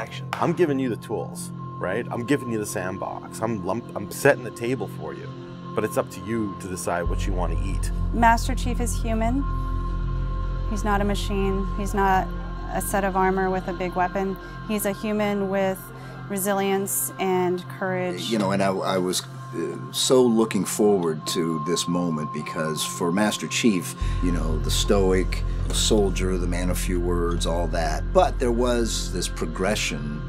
action. I'm giving you the tools, right? I'm giving you the sandbox. I'm setting the table for you, but it's up to you to decide what you want to eat. Master Chief is human. He's not a machine. He's not a set of armor with a big weapon. He's a human with resilience and courage. You know, and I was so looking forward to this moment because for Master Chief, you know, the stoic soldier, the man of few words, all that. But there was this progression,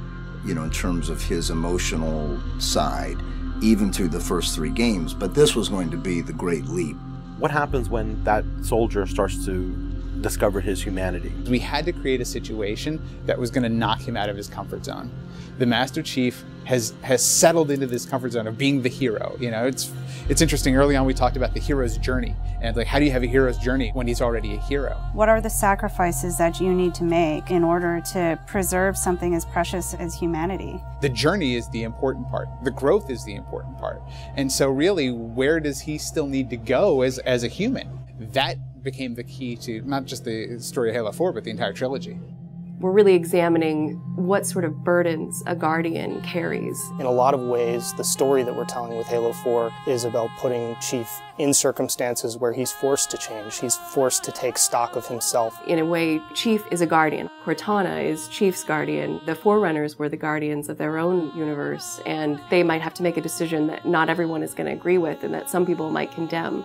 you know, in terms of his emotional side, even through the first 3 games. But this was going to be the great leap. What happens when that soldier starts to discover his humanity? We had to create a situation that was going to knock him out of his comfort zone. The Master Chief has settled into this comfort zone of being the hero. You know, it's interesting. Early on, we talked about the hero's journey, and like, how do you have a hero's journey when he's already a hero? What are the sacrifices that you need to make in order to preserve something as precious as humanity? The journey is the important part. The growth is the important part. And so really, where does he still need to go as a human? That became the key to not just the story of Halo 4, but the entire trilogy. We're really examining what sort of burdens a Guardian carries. In a lot of ways, the story that we're telling with Halo 4 is about putting Chief in circumstances where he's forced to change. He's forced to take stock of himself. In a way, Chief is a Guardian. Cortana is Chief's Guardian. The Forerunners were the Guardians of their own universe, and they might have to make a decision that not everyone is going to agree with and that some people might condemn.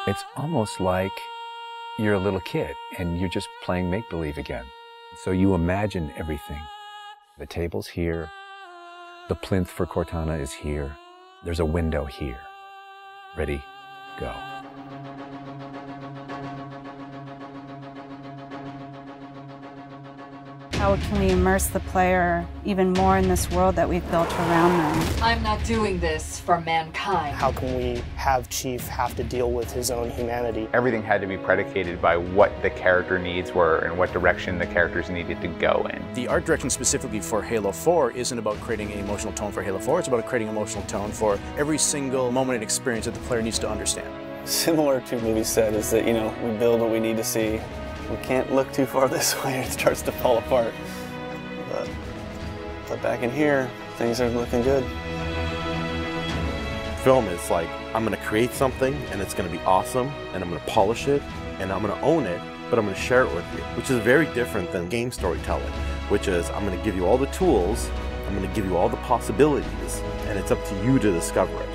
It's almost like you're a little kid and you're just playing make-believe again. So you imagine everything. The table's here. The plinth for Cortana is here. There's a window here. Ready, go. How can we immerse the player even more in this world that we've built around them? I'm not doing this for mankind. How can we have Chief have to deal with his own humanity? Everything had to be predicated by what the character needs were and what direction the characters needed to go in. The art direction specifically for Halo 4 isn't about creating an emotional tone for Halo 4, it's about creating an emotional tone for every single moment and experience that the player needs to understand. Similar to what we said is that, you know, we build what we need to see. We can't look too far this way or it starts to fall apart. But back in here, things are looking good. Film is like, I'm going to create something and it's going to be awesome and I'm going to polish it and I'm going to own it, but I'm going to share it with you, which is very different than game storytelling, which is I'm going to give you all the tools, I'm going to give you all the possibilities, and it's up to you to discover it.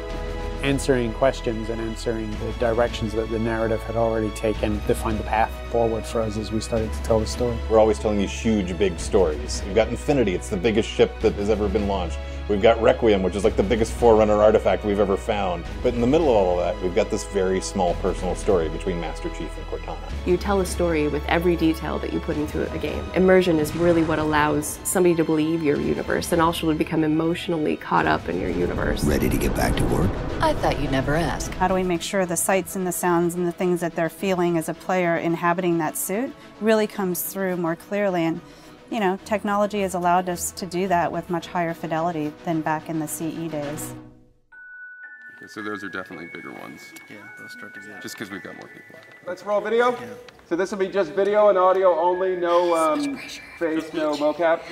Answering questions and answering the directions that the narrative had already taken to find the path forward for us as we started to tell the story. We're always telling these huge, big stories. We've got Infinity, it's the biggest ship that has ever been launched. We've got Requiem, which is like the biggest Forerunner artifact we've ever found. But in the middle of all of that, we've got this very small personal story between Master Chief and Cortana. You tell a story with every detail that you put into a game. Immersion is really what allows somebody to believe your universe and also to become emotionally caught up in your universe. Ready to get back to work? I thought you'd never ask. How do we make sure the sights and the sounds and the things that they're feeling as a player inhabiting that suit really comes through more clearly? And you know, technology has allowed us to do that with much higher fidelity than back in the CE days. Okay, so those are definitely bigger ones. Yeah, those start to get. Just because we've got more people. Let's roll video. Yeah. So this will be just video and audio only, no face, no mocap.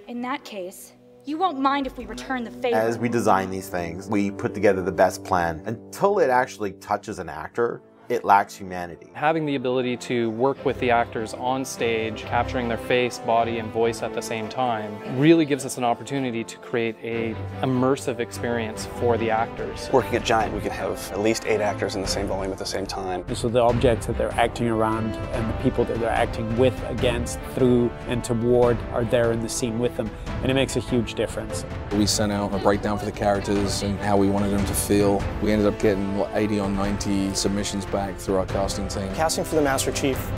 In that case, you won't mind if we return the favor. As we design these things, we put together the best plan. Until it actually touches an actor, it lacks humanity. Having the ability to work with the actors on stage, capturing their face, body, and voice at the same time, really gives us an opportunity to create an immersive experience for the actors. Working at Giant, we could have at least 8 actors in the same volume at the same time. So the objects that they're acting around and the people that they're acting with, against, through, and toward are there in the scene with them, and it makes a huge difference. We sent out a breakdown for the characters and how we wanted them to feel. We ended up getting 80 or 90 submissions back through our casting team. Casting for the Master Chief